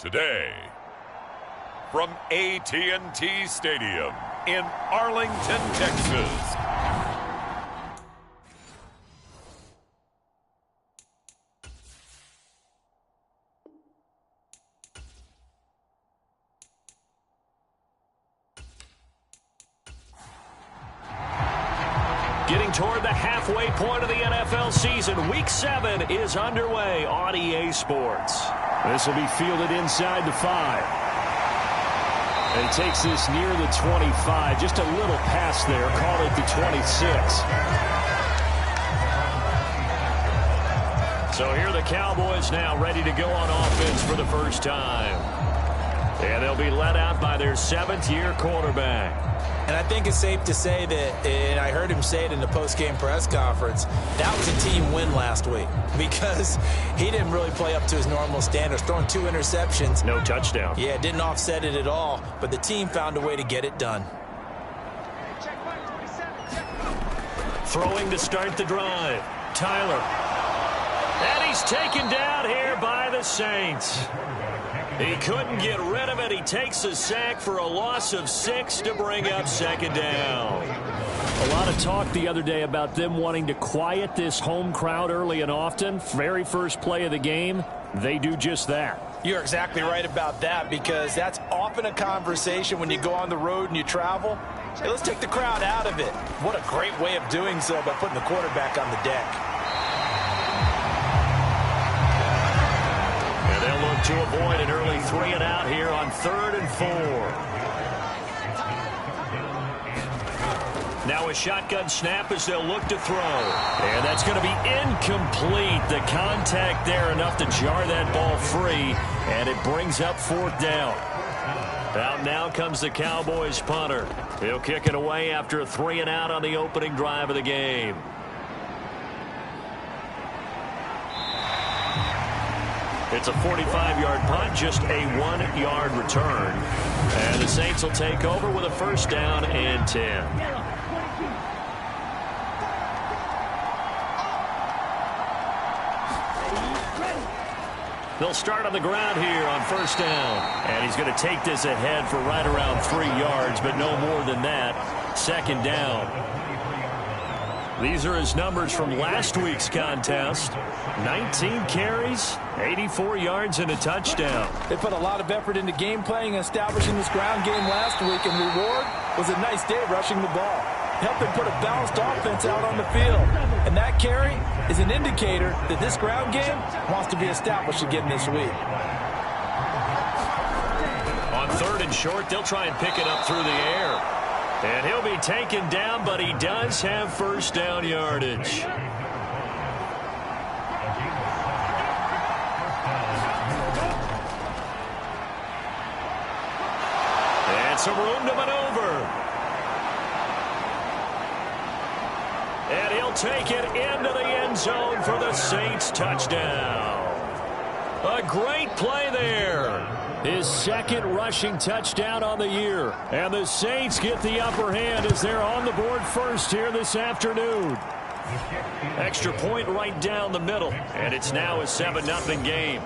Today, from AT&T Stadium in Arlington, Texas. Getting toward the halfway point of the NFL season, Week 7 is underway on EA Sports. This will be fielded inside the 5. And he takes this near the 25. Just a little pass there. Call it the 26. So here are the Cowboys now ready to go on offense for the first time. And they'll be led out by their 7th-year quarterback. And I think it's safe to say that, and I heard him say it in the post-game press conference, that was a team win last week because he didn't really play up to his normal standards, throwing 2 interceptions. No touchdown. Yeah, didn't offset it at all, but the team found a way to get it done. Throwing to start the drive. Tyler. And he's taken down here by the Saints. He couldn't get rid of it. He takes a sack for a loss of 6 to bring up 2nd down. A lot of talk the other day about them wanting to quiet this home crowd early and often. Very first play of the game, they do just that. You're exactly right about that because that's often a conversation when you go on the road and you travel. Hey, let's take the crowd out of it. What a great way of doing so by putting the quarterback on the deck. To avoid an early 3-and-out here on 3rd and 4. Now a shotgun snap as they'll look to throw. And that's going to be incomplete. The contact there enough to jar that ball free. And it brings up 4th down. Out now comes the Cowboys punter. He'll kick it away after a 3-and-out on the opening drive of the game. It's a 45-yard punt, just a 1-yard return. And the Saints will take over with a 1st down and 10. They'll start on the ground here on 1st down. And he's going to take this ahead for right around 3 yards, but no more than that. 2nd down. These are his numbers from last week's contest. 19 carries, 84 yards, and a touchdown. They put a lot of effort into game playing and establishing this ground game last week, and reward was a nice day rushing the ball. Helped them put a balanced offense out on the field. And that carry is an indicator that this ground game wants to be established again this week. On 3rd and short, they'll try and pick it up through the air. And he'll be taken down, but he does have 1st down yardage. And some room to maneuver. And he'll take it into the end zone for the Saints touchdown. A great play there. His 2nd rushing touchdown on the year. And the Saints get the upper hand as they're on the board first here this afternoon. Extra point right down the middle. And it's now a 7-0 game.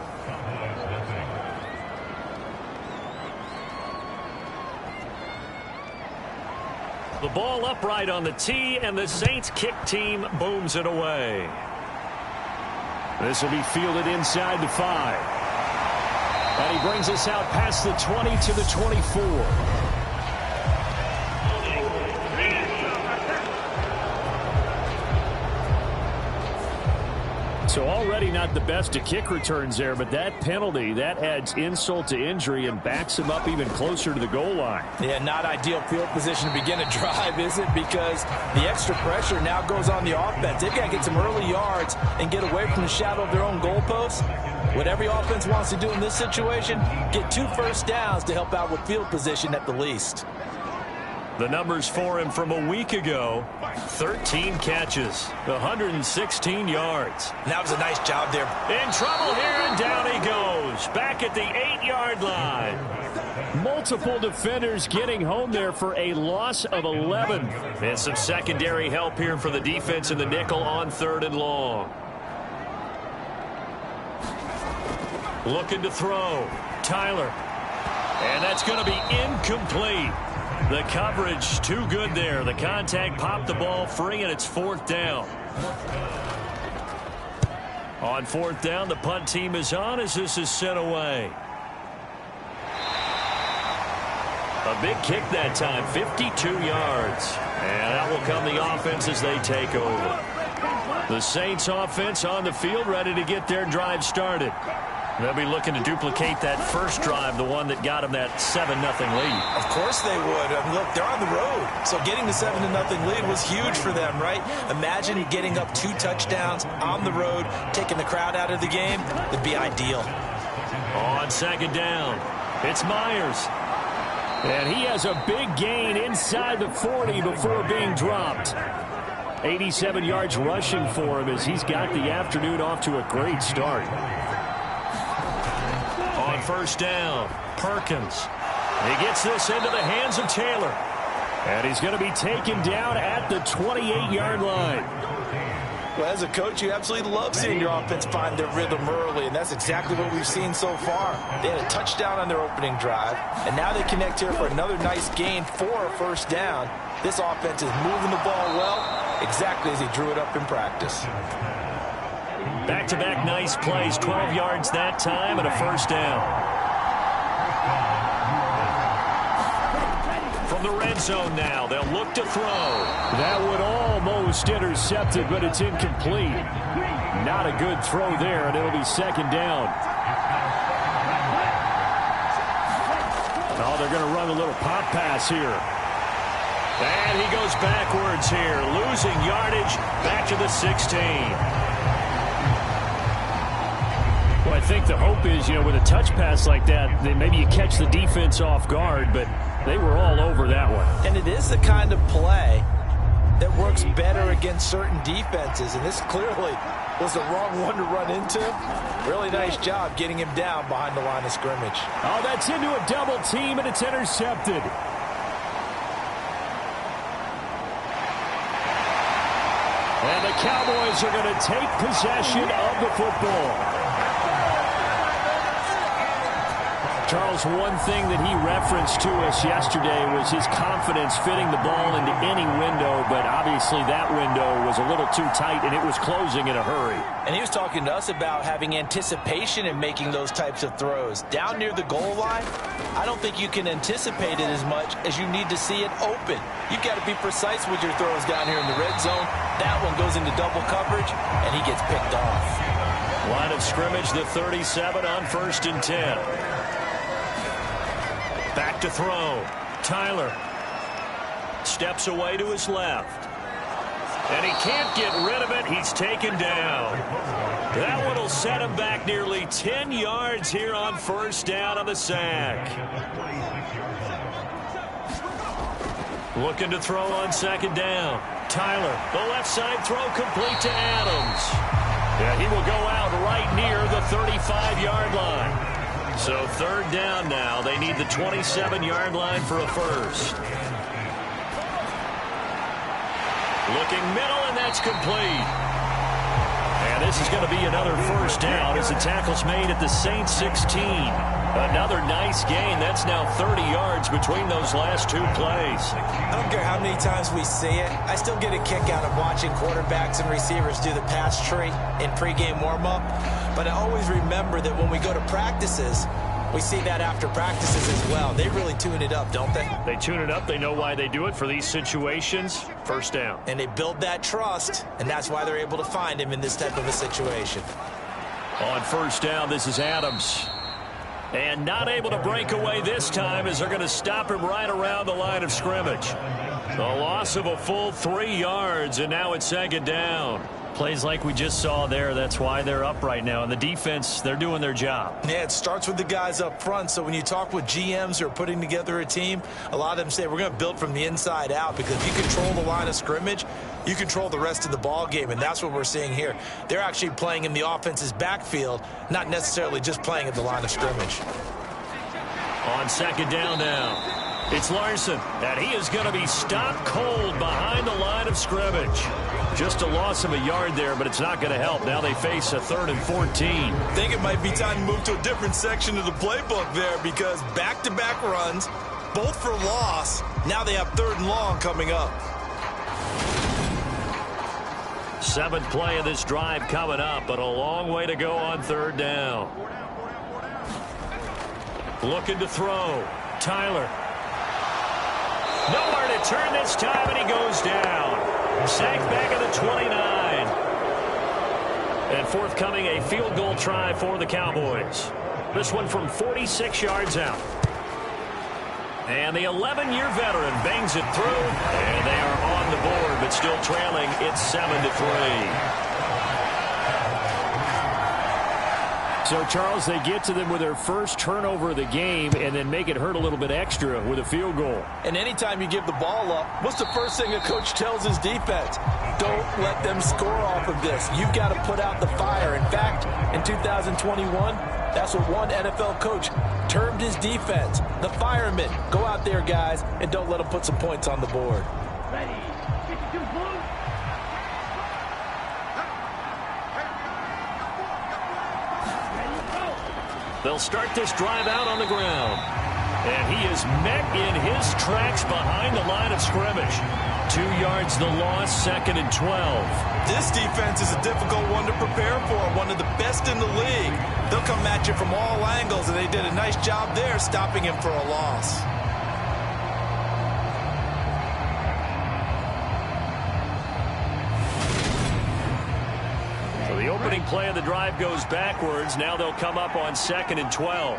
The ball upright on the tee, and the Saints kick team booms it away. This will be fielded inside the 5. And he brings us out past the 20 to the 24. So already not the best to kick returns there, but that penalty, that adds insult to injury and backs him up even closer to the goal line. Yeah, not ideal field position to begin a drive, is it? Because the extra pressure now goes on the offense. They've got to get some early yards and get away from the shadow of their own goalposts. What every offense wants to do in this situation, get 2 1st downs to help out with field position at the least. The numbers for him from a week ago, 13 catches, 116 yards. That was a nice job there. In trouble here, and down he goes. Back at the 8-yard line. Multiple defenders getting home there for a loss of 11. And some secondary help here for the defense in the nickel on 3rd and long. Looking to throw. Tyler. And that's going to be incomplete. The coverage too good there. The contact popped the ball free, and it's 4th down. On 4th down, the punt team is on as this is sent away. A big kick that time, 52 yards. And out will come the offense as they take over. The Saints offense on the field, ready to get their drive started. They'll be looking to duplicate that first drive, the one that got them that 7-0 lead. Of course they would. I mean, look, they're on the road. So getting the 7-0 lead was huge for them, right? Imagine getting up 2 touchdowns on the road, taking the crowd out of the game. It'd be ideal. On 2nd down, it's Myers. And he has a big gain inside the 40 before being dropped. 87 yards rushing for him as he's got the afternoon off to a great start. On 1st down, Perkins. He gets this into the hands of Taylor. And he's going to be taken down at the 28-yard line. Well, as a coach, you absolutely love seeing your offense find their rhythm early, and that's exactly what we've seen so far. They had a touchdown on their opening drive, and now they connect here for another nice gain for a 1st down. This offense is moving the ball well, exactly as he drew it up in practice. Back-to-back nice plays, 12 yards that time, and a 1st down. From the red zone now, they'll look to throw. That would almost intercepted, but it's incomplete. Not a good throw there, and it'll be 2nd down. Oh, they're going to run a little pop pass here. And he goes backwards here, losing yardage back to the 16. Well, I think the hope is, with a touch pass like that, then maybe you catch the defense off guard, but they were all over that one. And it is the kind of play that works better against certain defenses, and this clearly was the wrong one to run into. Really nice job getting him down behind the line of scrimmage. Oh, that's into a double team, and it's intercepted. And the Cowboys are going to take possession of the football. Charles, one thing that he referenced to us yesterday was his confidence fitting the ball into any window, but obviously that window was a little too tight, and it was closing in a hurry. And he was talking to us about having anticipation in making those types of throws. Down near the goal line, I don't think you can anticipate it as much as you need to see it open. You've got to be precise with your throws down here in the red zone. That one goes into double coverage, and he gets picked off. Line of scrimmage, the 37 on 1st and 10. Back to throw. Tyler steps away to his left. And he can't get rid of it. He's taken down. That one will set him back nearly 10 yards here on 1st down on the sack. Looking to throw on 2nd down. Tyler, the left side throw complete to Adams. Yeah, he will go out right near the 35-yard line. So 3rd down now. They need the 27-yard line for a 1st. Looking middle, and that's complete. And this is going to be another 1st down as the tackle's made at the Saints 16. Another nice gain. That's now 30 yards between those last 2 plays. I don't care how many times we see it. I still get a kick out of watching quarterbacks and receivers do the pass tree in pregame warm-up. But I always remember that when we go to practices, we see that after practices as well. They really tune it up, don't they? They tune it up. They know why they do it for these situations. 1st down. And they build that trust, and that's why they're able to find him in this type of a situation. On 1st down, this is Adams. And not able to break away this time as they're going to stop him right around the line of scrimmage. The loss of a full 3 yards, and now it's 2nd down. Plays like we just saw there, that's why they're up right now. And the defense, they're doing their job. Yeah, it starts with the guys up front. So when you talk with GMs who are putting together a team, a lot of them say we're going to build from the inside out, because if you control the line of scrimmage, you control the rest of the ball game, and that's what we're seeing here. They're actually playing in the offense's backfield, not necessarily just playing at the line of scrimmage. On 2nd down now, It's Larson, and he is going to be stopped cold behind the line of scrimmage. Just a loss of a yard there, but it's not going to help. Now they face a 3rd and 14. I think it might be time to move to a different section of the playbook there because back-to-back runs, both for loss. Now they have 3rd and long coming up. 7th play of this drive coming up, but a long way to go on 3rd down. Looking to throw. Tyler. Nowhere to turn this time, and he goes down. Sacked back at the 29. And forthcoming, a field goal try for the Cowboys. This one from 46 yards out. And the 11-year veteran bangs it through, and they are on the board, but still trailing. It's 7-3. So, Charles, they get to them with their first turnover of the game and then make it hurt a little bit extra with a field goal. And anytime you give the ball up, what's the first thing a coach tells his defense? Don't let them score off of this. You've got to put out the fire. In fact, in 2021, that's what one NFL coach termed his defense. The firemen. Go out there, guys, and don't let them put some points on the board. Ready. 52 blue. They'll start this drive out on the ground. And he is met in his tracks behind the line of scrimmage. 2 yards the loss, 2nd and 12. This defense is a difficult one to prepare for, one of the best in the league. They'll come at you from all angles, and they did a nice job there stopping him for a loss. So the opening play of the drive goes backwards. Now they'll come up on 2nd and 12.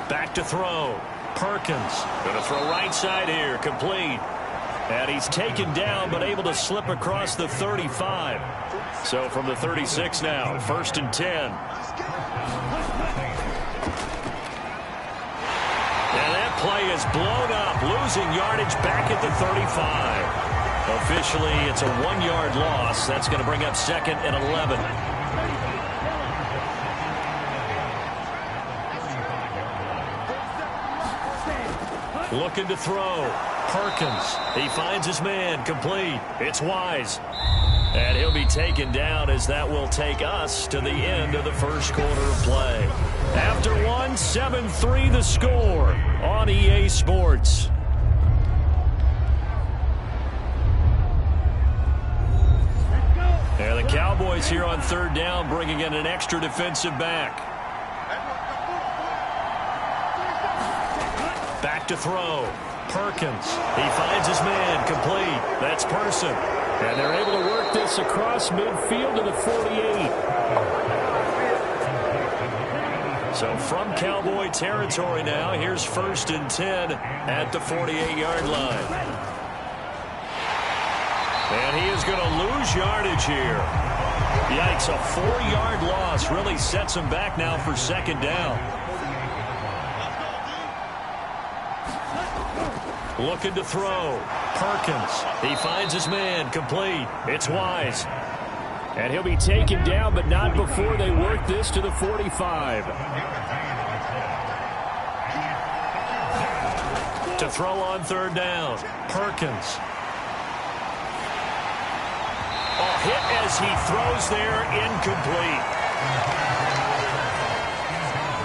Back to throw. Perkins going to throw right side here. Complete. And he's taken down but able to slip across the 35. So from the 36 now, 1st and 10. And that play is blown up, losing yardage back at the 35. Officially, it's a 1-yard loss. That's going to bring up 2nd and 11. Looking to throw. Perkins. He finds his man. Complete. It's Wise. And he'll be taken down as that will take us to the end of the first quarter of play. After one, 7-3 the score on EA Sports. And the Cowboys here on 3rd down bringing in an extra defensive back. Back to throw. Perkins. He finds his man. Complete. That's Person. And they're able to work this across midfield to the 48. So from Cowboy territory now, here's 1st and 10 at the 48-yard line. And he is going to lose yardage here. Yikes, a 4-yard loss really sets him back now for 2nd down. Looking to throw. Perkins. He finds his man. Complete. It's Wise. And he'll be taken down, but not before they work this to the 45. To throw on 3rd down. Perkins. Oh, hit as he throws there, incomplete.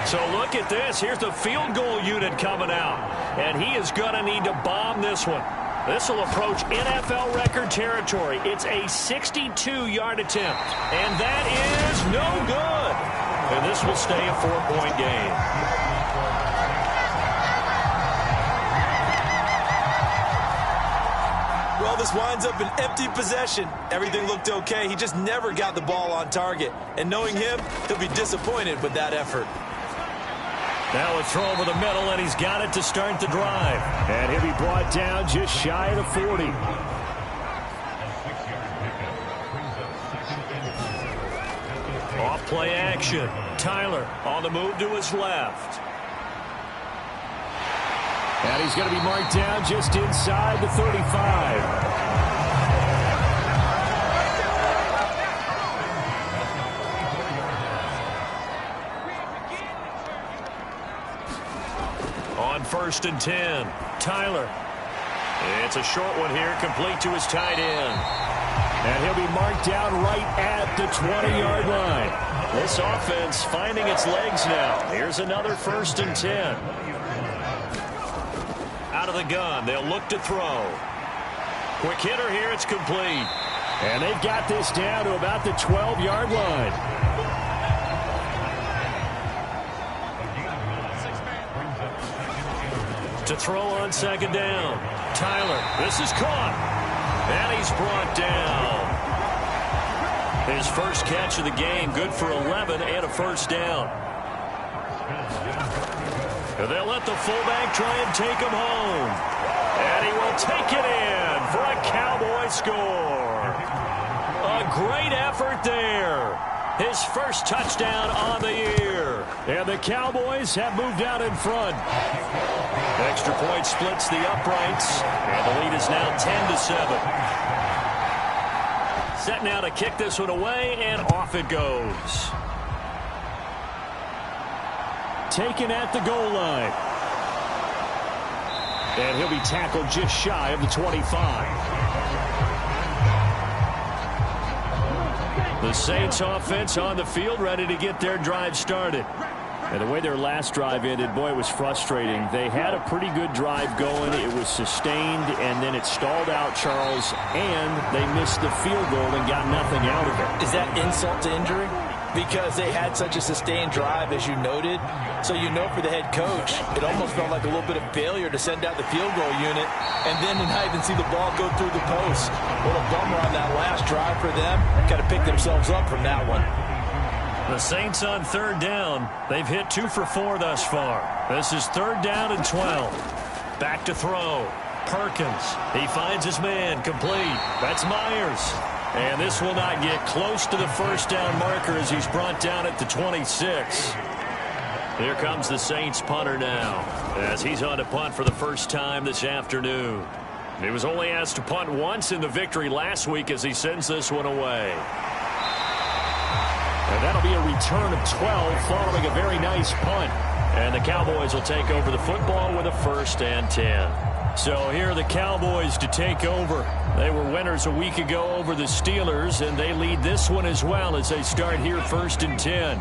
So look at this. Here's the field goal unit coming out. And he is going to need to bomb this one. This will approach NFL record territory. It's a 62-yard attempt. And that is no good. And this will stay a 4-point game. Well, this winds up an empty possession. Everything looked okay. He just never got the ball on target. And knowing him, he'll be disappointed with that effort. Now a throw over the middle, and he's got it to start the drive. And he'll be brought down just shy of the 40. Off play action. Tyler on the move to his left. And he's going to be marked down just inside the 35. first and 10. Tyler. It's a short one here, complete to his tight end. And he'll be marked down right at the 20-yard line. This offense finding its legs now. Here's another first and 10. Out of the gun, they'll look to throw. Quick hitter here, it's complete. And they've got this down to about the 12-yard line. To throw on second down. Tyler, this is caught. And he's brought down. His first catch of the game, good for 11 and a first down. They'll let the fullback try and take him home. And he will take it in for a Cowboy score. A great effort there. His first touchdown on the year. And the Cowboys have moved out in front. Extra point splits the uprights. And the lead is now 10-7. Set now to kick this one away, and off it goes. Taken at the goal line. And he'll be tackled just shy of the 25. The Saints offense on the field, ready to get their drive started. And the way their last drive ended, boy, it was frustrating. They had a pretty good drive going. It was sustained, and then it stalled out, Charles, and they missed the field goal and got nothing out of it. Is that insult to injury? Because they had such a sustained drive, as you noted. So you know for the head coach, it almost felt like a little bit of failure to send out the field goal unit and then to not even see the ball go through the post. What a bummer on that last drive for them. Got to pick themselves up from that one. The Saints on third down. They've hit 2 for 4 thus far. This is third down and 12. Back to throw. Perkins. He finds his man. Complete. That's Myers. And this will not get close to the first down marker as he's brought down at the 26. Here comes the Saints punter now as he's on to punt for the first time this afternoon. He was only asked to punt once in the victory last week as he sends this one away. And that'll be a return of 12 following a very nice punt. And the Cowboys will take over the football with a first and 10. So here are the Cowboys to take over. They were winners a week ago over the Steelers, and they lead this one as well as they start here first and 10.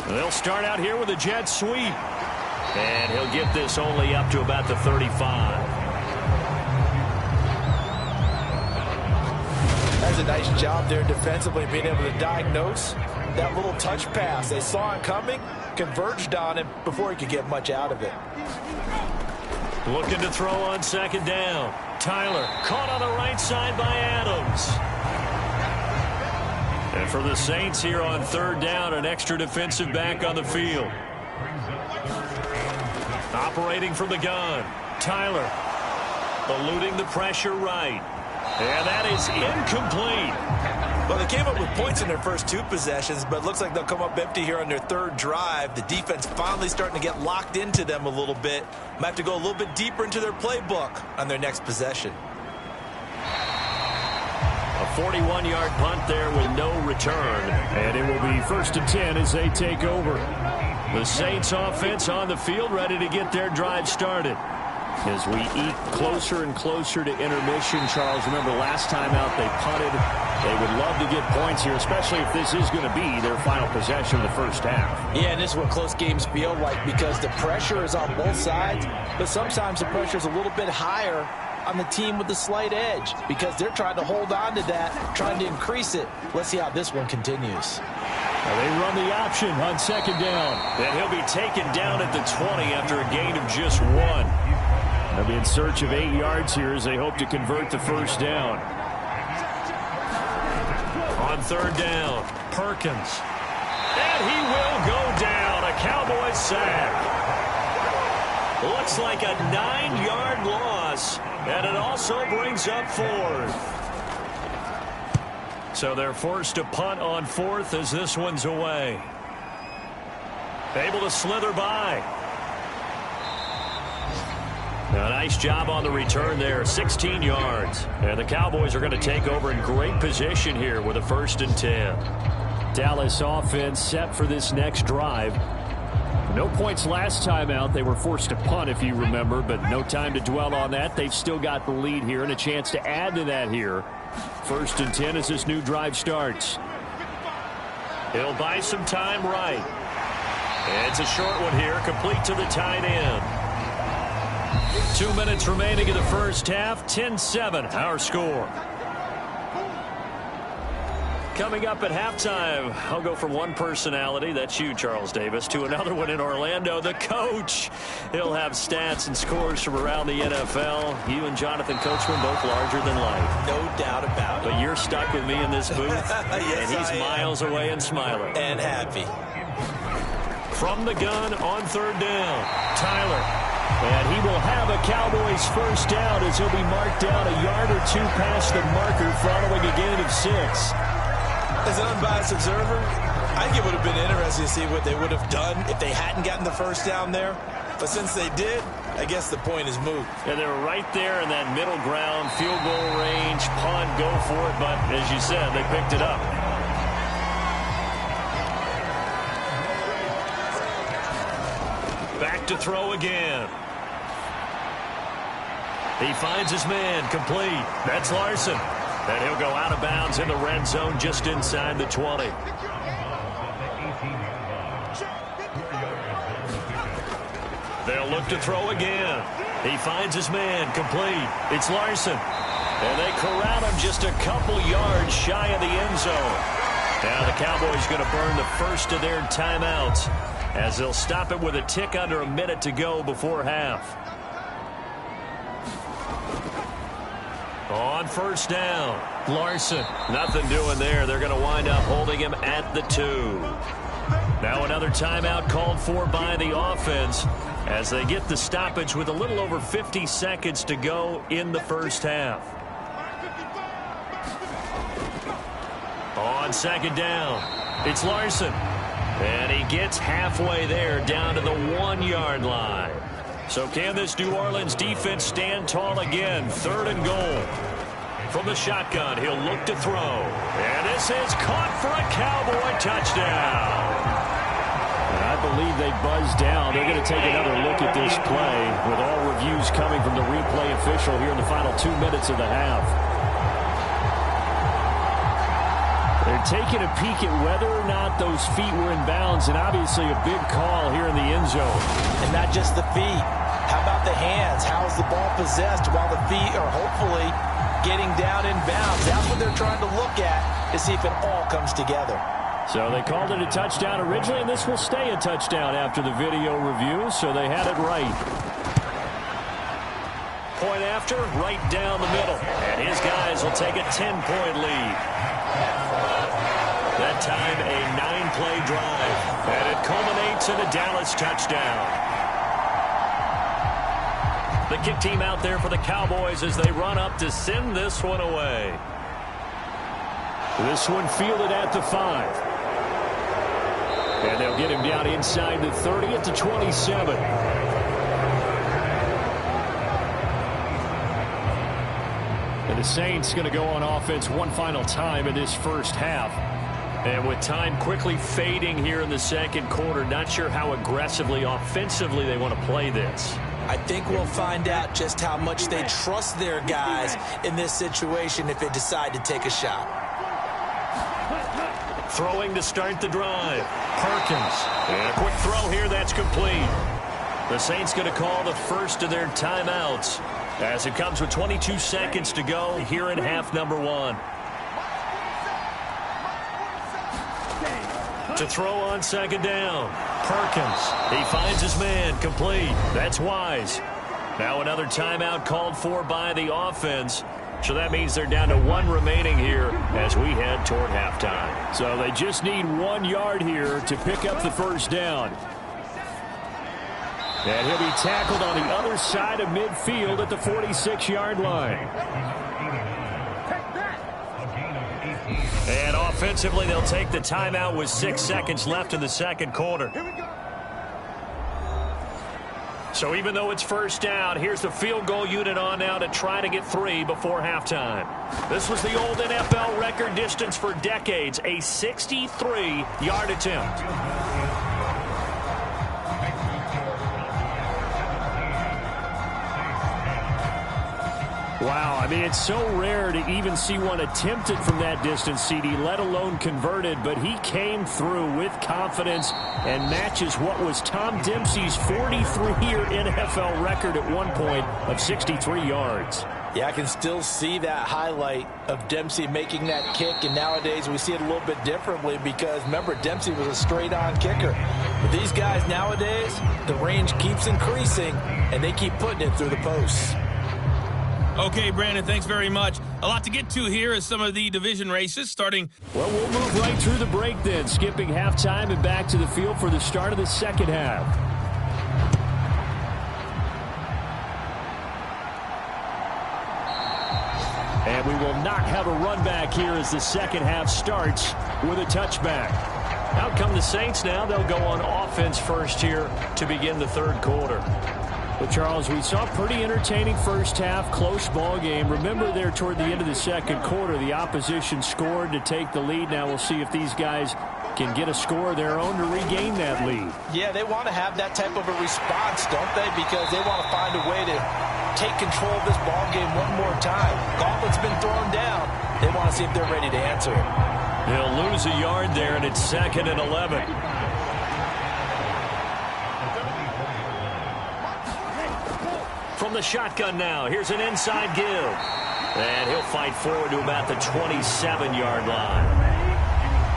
They'll start out here with a jet sweep. And he'll get this only up to about the 35. That's a nice job there defensively, being able to diagnose that little touch pass. They saw it coming, converged on him before he could get much out of it. Looking to throw on second down. Tyler caught on the right side by Adams. And for the Saints here on third down, an extra defensive back on the field. Operating from the gun. Tyler eluding the pressure right. And that is incomplete. Well, they came up with points in their first 2 possessions, but it looks like they'll come up empty here on their third drive. The defense finally starting to get locked into them a little bit. Might have to go a little bit deeper into their playbook on their next possession. A 41-yard punt there with no return. And it will be first and 10 as they take over. The Saints offense on the field ready to get their drive started. As we eat closer and closer to intermission, Charles, remember last time out they punted. They would love to get points here, especially if this is going to be their final possession of the first half. Yeah, and this is what close games feel like because the pressure is on both sides, but sometimes the pressure is a little bit higher on the team with the slight edge because they're trying to hold on to that, trying to increase it. Let's see how this one continues. Now they run the option on second down. And he'll be taken down at the 20 after a gain of just 1. They'll be in search of 8 yards here as they hope to convert the first down. On third down, Perkins. And he will go down. A Cowboys sack. Looks like a 9-yard loss. And it also brings up 4th. So they're forced to punt on 4th as this one's away. Able to slither by. A nice job on the return there, 16 yards. And the Cowboys are going to take over in great position here with a first and 10. Dallas offense set for this next drive. No points last time out. They were forced to punt, if you remember, but no time to dwell on that. They've still got the lead here and a chance to add to that here. 1st and 10 as this new drive starts. He'll buy some time right. It's a short one here, complete to the tight end. 2 minutes remaining in the first half, 10-7, our score. Coming up at halftime, I'll go from one personality, that's you, Charles Davis, to another one in Orlando, the coach. He'll have stats and scores from around the NFL. You and Jonathan Coachman both larger than life. No doubt about it. But you're stuck with me in this booth, yes, and he's miles away and smiling. And happy. From the gun on 3rd down, Tyler. And he will have a Cowboys first down as he'll be marked down a yard or two past the marker following a gain of 6. As an unbiased observer, I think it would have been interesting to see what they would have done if they hadn't gotten the first down there. But since they did, I guess the point is moot. And they were right there in that middle ground, field goal range, punt, go for it. But as you said, they picked it up. Back to throw again. He finds his man, complete. That's Larson. And he'll go out of bounds in the red zone just inside the 20. They'll look to throw again. He finds his man, complete. It's Larson. And they corral him just a couple yards shy of the end zone. Now the Cowboys going to burn the first of their timeouts as they'll stop it with a tick under a minute to go before half. On 1st down, Larson. Nothing doing there. They're going to wind up holding him at the 2. Now another timeout called for by the offense as they get the stoppage with a little over 50 seconds to go in the first half. On 2nd down, it's Larson. And he gets halfway there down to the 1-yard line. So can this New Orleans defense stand tall again? 3rd and goal. From the shotgun, he'll look to throw. And this is caught for a Cowboy touchdown. And I believe they buzzed down. They're going to take another look at this play with all reviews coming from the replay official here in the final 2 minutes of the half. They're taking a peek at whether or not those feet were in bounds, and obviously a big call here in the end zone. And not just the feet. How about the hands? How is the ball possessed while the feet are hopefully getting down in bounds? That's what they're trying to look at to see if it all comes together. So they called it a touchdown originally, and this will stay a touchdown after the video review, so they had it right. Point after, right down the middle. And his guys will take a 10-point lead. That time, a 9-play drive. And it culminates in a Dallas touchdown. The kick team out there for the Cowboys as they run up to send this one away. This one fielded at the 5. And they'll get him down inside the 30 at the 27. And the Saints going to go on offense one final time in this first half. And with time quickly fading here in the second quarter, not sure how aggressively, offensively they want to play this. I think we'll find out just how much they trust their guys in this situation if they decide to take a shot. Throwing to start the drive. Perkins. And a quick throw here, that's complete. The Saints going to call the first of their timeouts as it comes with 22 seconds to go here in half number 1. To throw on 2nd down. Perkins. He finds his man, complete. That's Wise. Now another timeout called for by the offense. So that means they're down to 1 remaining here as we head toward halftime. So they just need 1 yard here to pick up the first down. And he'll be tackled on the other side of midfield at the 46-yard line. And offensively, they'll take the timeout with 6 seconds left in the second quarter. So even though it's first down, here's the field goal unit on now to try to get 3 before halftime. This was the old NFL record distance for decades, a 63-yard attempt. Wow, I mean, it's so rare to even see one attempted from that distance, CD, let alone converted, but he came through with confidence and matches what was Tom Dempsey's 43-year NFL record at one point of 63 yards. Yeah, I can still see that highlight of Dempsey making that kick, and nowadays we see it a little bit differently because, remember, Dempsey was a straight-on kicker. But these guys nowadays, the range keeps increasing, and they keep putting it through the posts. Okay, Brandon, thanks very much. A lot to get to here is some of the division races starting. Well, we'll move right through the break then, skipping halftime and back to the field for the start of the second half. And we will not have a run back here as the second half starts with a touchback. Out come the Saints now. They'll go on offense first here to begin the third quarter. Well, Charles, we saw a pretty entertaining first half, close ball game. Remember there toward the end of the second quarter, the opposition scored to take the lead. Now we'll see if these guys can get a score of their own to regain that lead. Yeah, they want to have that type of a response, don't they? Because they want to find a way to take control of this ball game one more time. Gauntlet's been thrown down. They want to see if they're ready to answer it. They'll lose a yard there, and it's 2nd and 11. From the shotgun now, here's an inside give. And he'll fight forward to about the 27-yard line.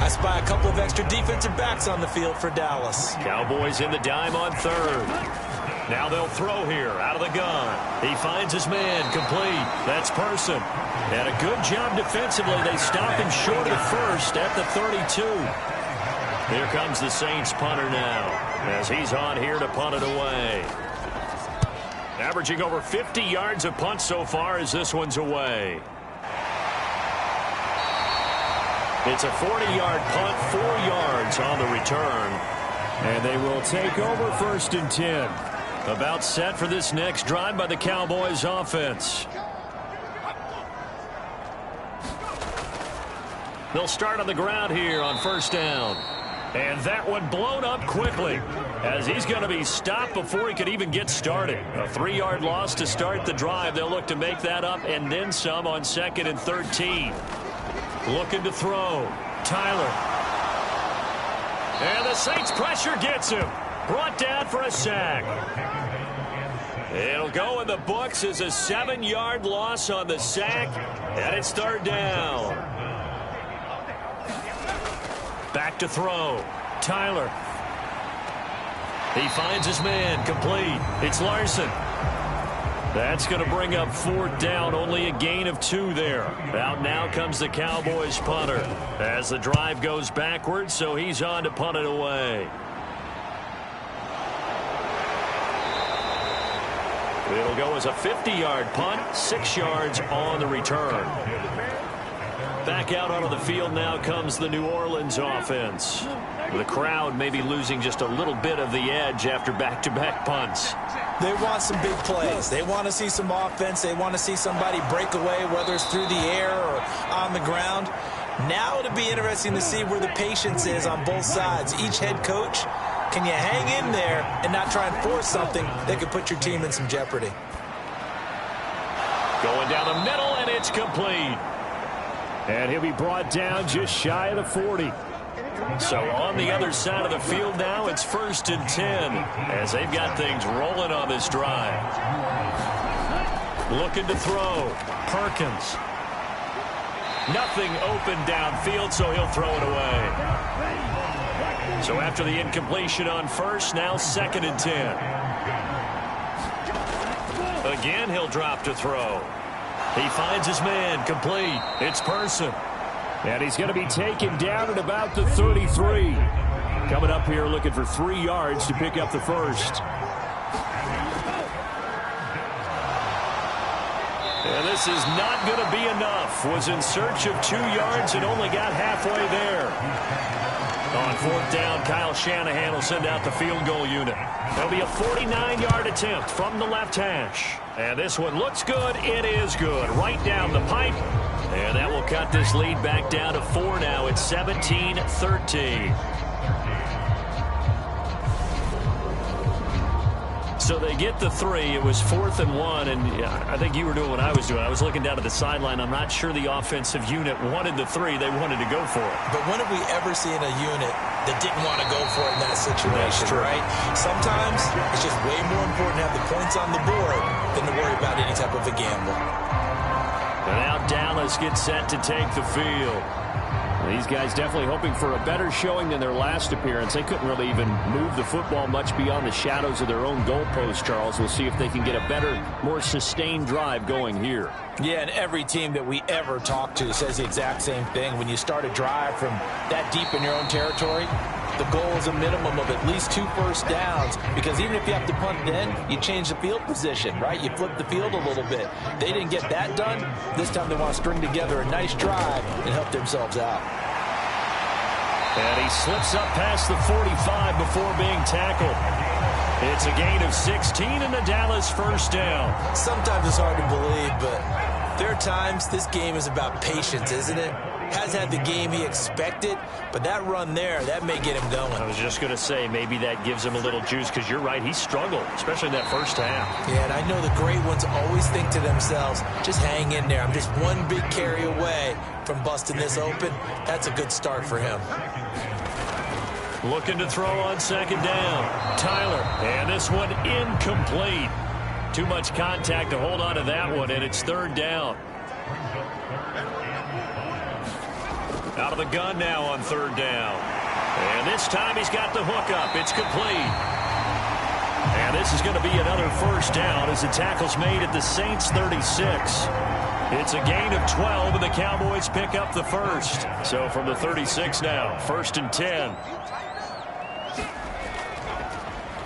I spy a couple of extra defensive backs on the field for Dallas. Cowboys in the dime on third. Now they'll throw here out of the gun. He finds his man complete. That's Person. And a good job defensively. They stop him short of first at the 32. Here comes the Saints punter now as he's on here to punt it away. Averaging over 50 yards of punt so far as this one's away. It's a 40-yard punt, 4 yards on the return. And they will take over 1st and 10. About set for this next drive by the Cowboys offense. They'll start on the ground here on 1st down. And that one blown up quickly as he's going to be stopped before he could even get started. A 3-yard loss to start the drive. They'll look to make that up and then some on 2nd and 13. Looking to throw. Tyler. And the Saints pressure gets him. Brought down for a sack. It'll go in the books as a 7-yard loss on the sack. And it's 3rd down. Back to throw. Tyler. He finds his man complete. It's Larson. That's going to bring up 4th down. Only a gain of 2 there. Out now comes the Cowboys punter as the drive goes backwards, so he's on to punt it away. It'll go as a 50-yard punt, 6 yards on the return. Back out onto the field now comes the New Orleans offense. The crowd may be losing just a little bit of the edge after back-to-back punts. They want some big plays. They want to see some offense. They want to see somebody break away, whether it's through the air or on the ground. Now it'll be interesting to see where the patience is on both sides. Each head coach, can you hang in there and not try and force something that could put your team in some jeopardy? Going down the middle, and it's complete. And he'll be brought down just shy of the 40. So on the other side of the field now, it's 1st and 10 as they've got things rolling on this drive. Looking to throw. Perkins. Nothing open downfield, so he'll throw it away. So after the incompletion on first, now 2nd and 10. Again, he'll drop to throw. He finds his man complete. It's Person. And he's going to be taken down at about the 33. Coming up here looking for 3 yards to pick up the first. And this is not going to be enough. Was in search of 2 yards and only got halfway there. On fourth down, Kyle Shanahan will send out the field goal unit. There'll be a 49-yard attempt from the left hash. And this one looks good. It is good. Right down the pipe. And that will cut this lead back down to 4 now. It's 17-13. So they get the 3. It was 4th and 1, and I think you were doing what I was doing. I was looking down at the sideline. I'm not sure the offensive unit wanted the 3. They wanted to go for it. But when have we ever seen a unit that didn't want to go for it in that situation, right? Sometimes it's just way more important to have the points on the board than to worry about any type of a gamble. And now Dallas gets set to take the field. These guys definitely hoping for a better showing than their last appearance. They couldn't really even move the football much beyond the shadows of their own goalpost, Charles. We'll see if they can get a better, more sustained drive going here. Yeah, and every team that we ever talk to says the exact same thing. When you start a drive from that deep in your own territory, the goal is a minimum of at least 2 first downs, because even if you have to punt then, you change the field position, right? You flip the field a little bit. They didn't get that done. This time they want to string together a nice drive and help themselves out. And he slips up past the 45 before being tackled. It's a gain of 16 and a Dallas first down. Sometimes it's hard to believe, but there are times this game is about patience, isn't it? Has had the game he expected, but that run there, that may get him going. I was just going to say, maybe that gives him a little juice, because you're right, he struggled, especially in that first half. Yeah, and I know the great ones always think to themselves, just hang in there. I'm just one big carry away from busting this open. That's a good start for him. Looking to throw on second down. Tyler, and this one incomplete. Too much contact to hold on to that one, and it's third down. Out of the gun now on third down. And this time he's got the hook up. It's complete. And this is going to be another first down as the tackle's made at the Saints 36. It's a gain of 12, and the Cowboys pick up the first. So from the 36 now, 1st and 10.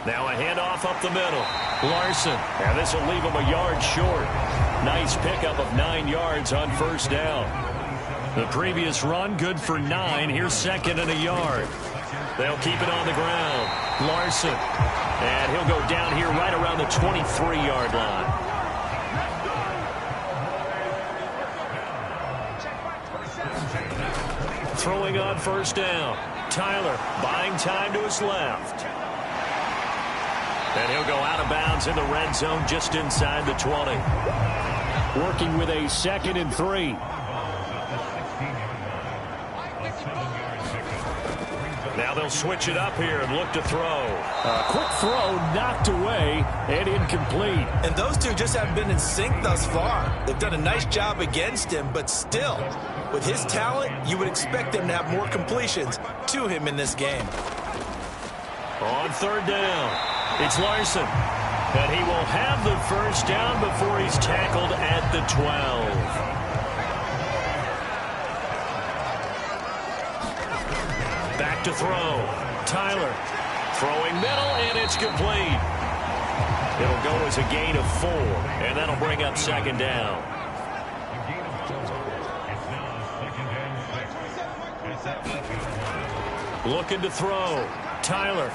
Now a handoff up the middle. Larson. And this will leave him a yard short. Nice pickup of 9 yards on first down. The previous run, good for 9. Here's 2nd and a yard. They'll keep it on the ground. Larson. And he'll go down here right around the 23-yard line. Throwing on first down. Tyler buying time to his left. And he'll go out of bounds in the red zone just inside the 20. Working with a 2nd and 3. Now they'll switch it up here and look to throw. A quick throw knocked away and incomplete. And those two just haven't been in sync thus far. They've done a nice job against him, but still, with his talent, you would expect them to have more completions to him in this game. On third down, it's Larson. And he will have the first down before he's tackled at the 12. Back to throw. Tyler throwing middle, and it's complete. It'll go as a gain of 4, and that'll bring up second down. Looking to throw. Tyler.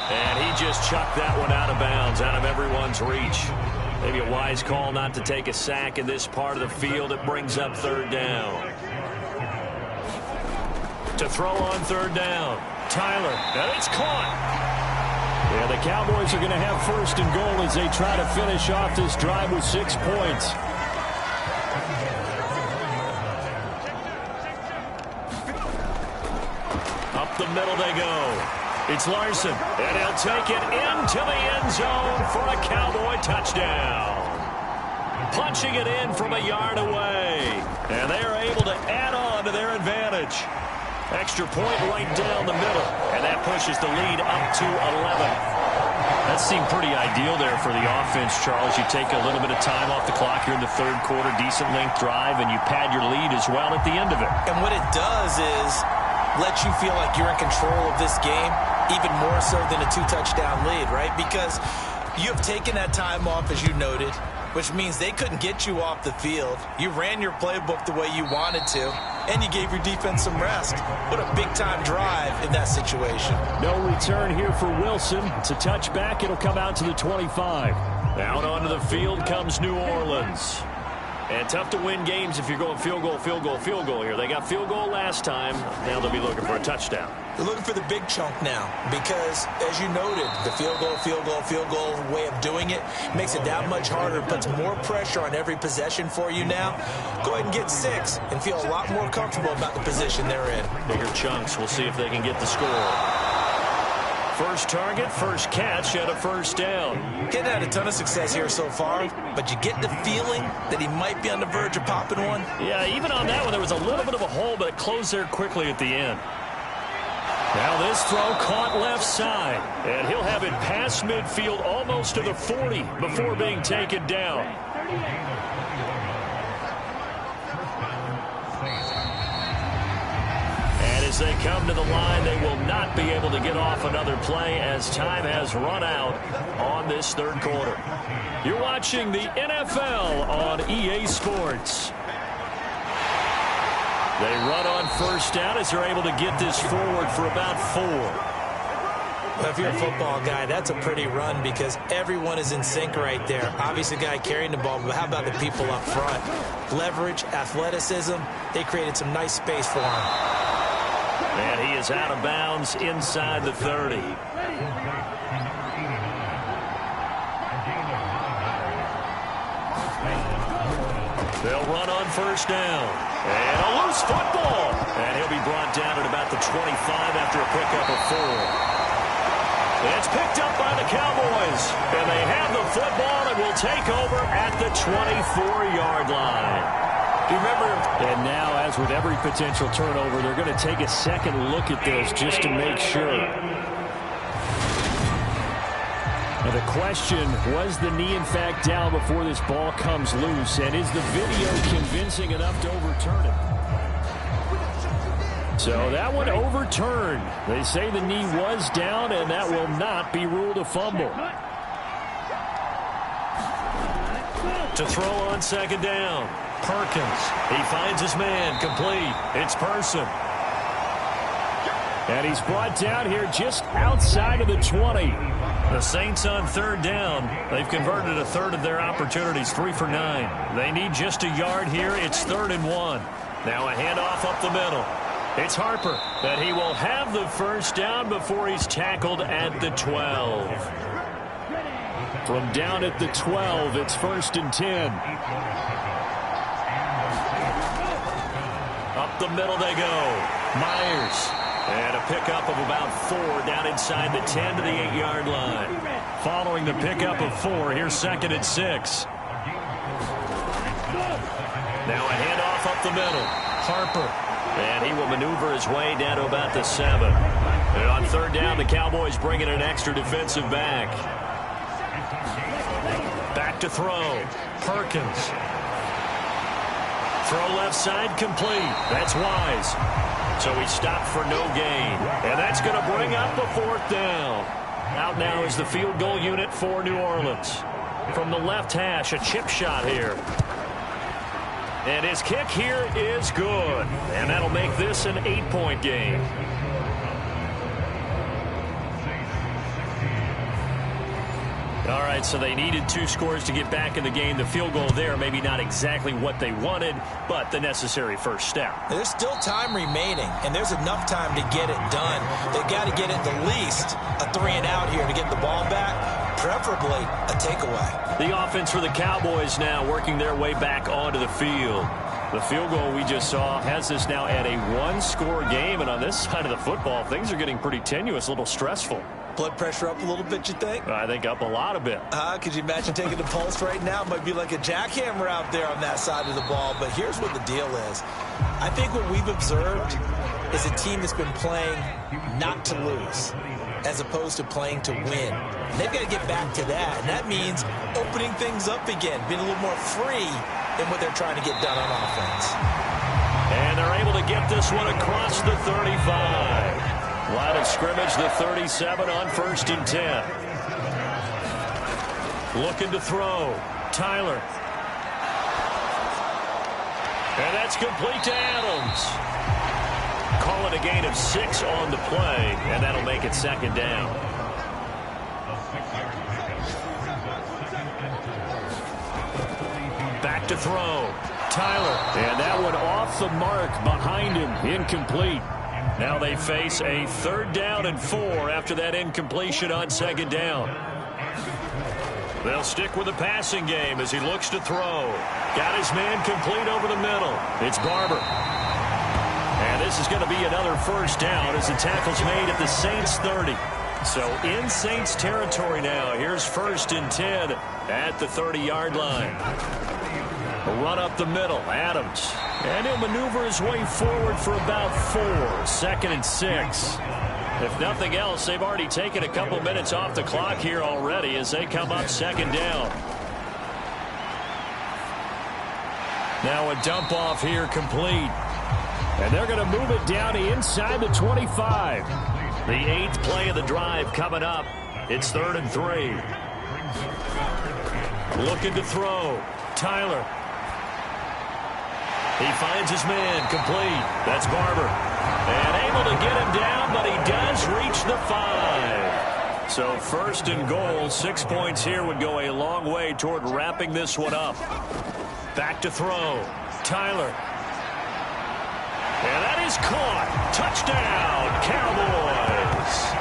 And he just chucked that one out of bounds, out of everyone's reach. Maybe a wise call not to take a sack in this part of the field. It brings up third down. To throw on third down. Tyler. And it's caught. Yeah, the Cowboys are going to have 1st and goal as they try to finish off this drive with 6 points. Up the middle they go. It's Larson, and he'll take it into the end zone for a Cowboy touchdown. Punching it in from a yard away. And they are able to add on to their advantage. Extra point right down the middle, and that pushes the lead up to 11. That seemed pretty ideal there for the offense, Charles. You take a little bit of time off the clock here in the third quarter, decent length drive, and you pad your lead as well at the end of it. And what it does is let you feel like you're in control of this game, even more so than a 2-touchdown lead, right? Because you have taken that time off, as you noted. which means they couldn't get you off the field. You ran your playbook the way you wanted to, and you gave your defense some rest. What a big-time drive in that situation. No return here for Wilson. It's a touchback. It'll come out to the 25. Out onto the field comes New Orleans. And tough to win games if you're going field goal, field goal, field goal here. They got field goal last time. Now they'll be looking for a touchdown. They're looking for the big chunk now because, as you noted, the field goal, field goal, field goal way of doing it makes it that much harder, puts more pressure on every possession for you now. Go ahead and get 6 and feel a lot more comfortable about the position they're in. Bigger chunks. We'll see if they can get the score. First target, first catch, and a first down. Hadn't had a ton of success here so far, but you get the feeling that he might be on the verge of popping one. Yeah, even on that one, there was a little bit of a hole, but it closed there quickly at the end. Now this throw caught left side, and he'll have it past midfield almost to the 40 before being taken down. As they come to the line, they will not be able to get off another play as time has run out on this third quarter. You're watching the NFL on EA Sports. They run on first down as they're able to get this forward for about 4. Well, if you're a football guy, that's a pretty run because everyone is in sync right there. Obviously, the guy carrying the ball, but how about the people up front? Leverage, athleticism, they created some nice space for him. And he is out of bounds inside the 30. They'll run on first down. And a loose football. And he'll be brought down at about the 25 after a pickup of 4. It's picked up by the Cowboys. And they have the football and will take over at the 24-yard line. Do you remember? And now, as with every potential turnover, they're going to take a second look at this just to make sure. Now the question, was the knee in fact down before this ball comes loose? And is the video convincing enough to overturn it? So that one overturned. They say the knee was down, and that will not be ruled a fumble. To throw on second down. Perkins. He finds his man. Complete. It's Person. And he's brought down here just outside of the 20. The Saints on third down. They've converted a third of their opportunities, 3 for 9. They need just a yard here. It's 3rd and 1. Now a handoff up the middle. It's Harper. But he will have the first down before he's tackled at the 12. From down at the 12, it's 1st and 10. Up the middle they go. Myers. And a pickup of about 4 down inside the 10 to the 8-yard line. Following the pickup of 4, here's 2nd and 6. Now a handoff up the middle. Harper. And he will maneuver his way down to about the 7. And on third down, the Cowboys bring in an extra defensive back. Back to throw. Perkins. Throw left side complete. That's Wise. So he stopped for no gain. And that's going to bring up a 4th down. Out now is the field goal unit for New Orleans. From the left hash, a chip shot here. And his kick here is good. And that'll make this an 8-point game. All right, so they needed 2 scores to get back in the game. The field goal there, maybe not exactly what they wanted, but the necessary first step. There's still time remaining, and there's enough time to get it done. They've got to get at the least a 3-and-out here to get the ball back, preferably a takeaway. The offense for the Cowboys now working their way back onto the field. The field goal we just saw has this now at a 1-score game, and on this side of the football, things are getting pretty tenuous, a little stressful. Blood pressure up a little bit, you think? I think up a lot a bit. Could you imagine taking the pulse right now? It might be like a jackhammer out there on that side of the ball. But here's what the deal is. I think what we've observed is a team that's been playing not to lose as opposed to playing to win. And they've got to get back to that. And that means opening things up again, being a little more free in what they're trying to get done on offense. And they're able to get this one across the 35. Line of scrimmage, the 37 on 1st and 10. Looking to throw. Tyler. And that's complete to Adams. Call it a gain of 6 on the play, and that'll make it second down. Back to throw. Tyler. And that one off the mark behind him. Incomplete. Now they face a 3rd down and 4 after that incompletion on second down. They'll stick with the passing game as he looks to throw. Got his man complete over the middle. It's Barber. And this is going to be another first down as the tackle's made at the Saints 30. So in Saints territory now. Here's 1st and 10 at the 30-yard line. A run up the middle. Adams. And he'll maneuver his way forward for about 4. 2nd and 6. If nothing else, they've already taken a couple minutes off the clock here already as they come up 2nd down. Now a dump off here complete. And they're going to move it down to inside the 25. The 8th play of the drive coming up. It's 3rd and 3. Looking to throw. Tyler. He finds his man complete. That's Barber. And able to get him down, but he does reach the 5. So 1st and goal. 6 points here would go a long way toward wrapping this one up. Back to throw. Tyler. And that is caught. Touchdown, Cowboys.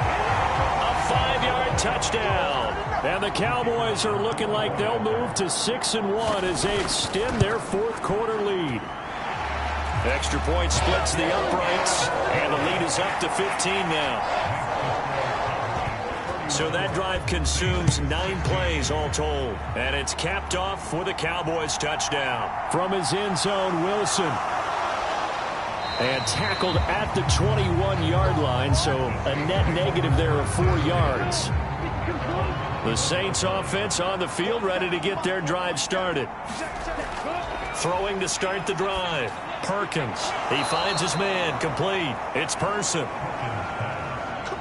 A 5-yard touchdown. And the Cowboys are looking like they'll move to 6-1 as they extend their 4th quarter lead. Extra point splits the uprights, and the lead is up to 15 now. So that drive consumes 9 plays all told, and it's capped off for the Cowboys touchdown. From his end zone, Wilson. And tackled at the 21-yard line, so a net negative there of 4 yards. The Saints offense on the field ready to get their drive started. Throwing to start the drive. Perkins. He finds his man complete. It's Person.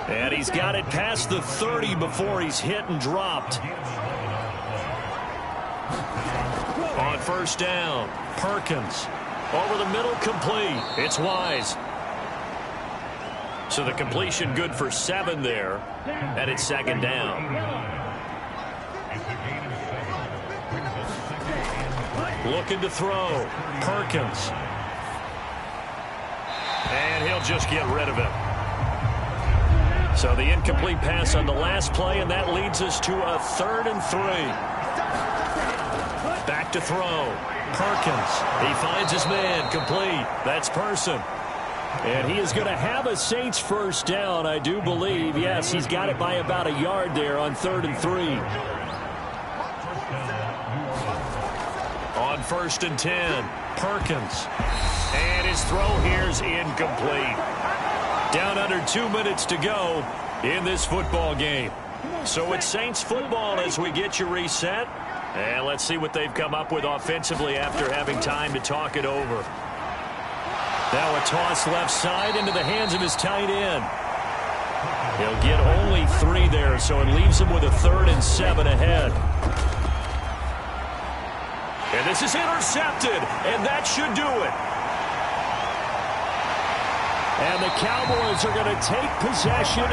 And he's got it past the 30 before he's hit and dropped. On 1st down, Perkins. Over the middle, complete. It's Wise. So the completion good for 7 there. And it's 2nd down. Looking to throw. Perkins. And he'll just get rid of him. So the incomplete pass on the last play, and that leads us to a 3rd and 3. Back to throw. Perkins. He finds his man complete. That's Person. And he is going to have a Saints first down, I do believe. Yes, he's got it by about a yard there on 3rd and 3. On 1st and 10, Perkins. And his throw here's incomplete. Down under 2 minutes to go in this football game. So it's Saints football as we get you reset. And let's see what they've come up with offensively after having time to talk it over. Now a toss left side into the hands of his tight end. He'll get only 3 there, so it leaves him with a 3rd and 7 ahead. And this is intercepted, and that should do it. And the Cowboys are going to take possession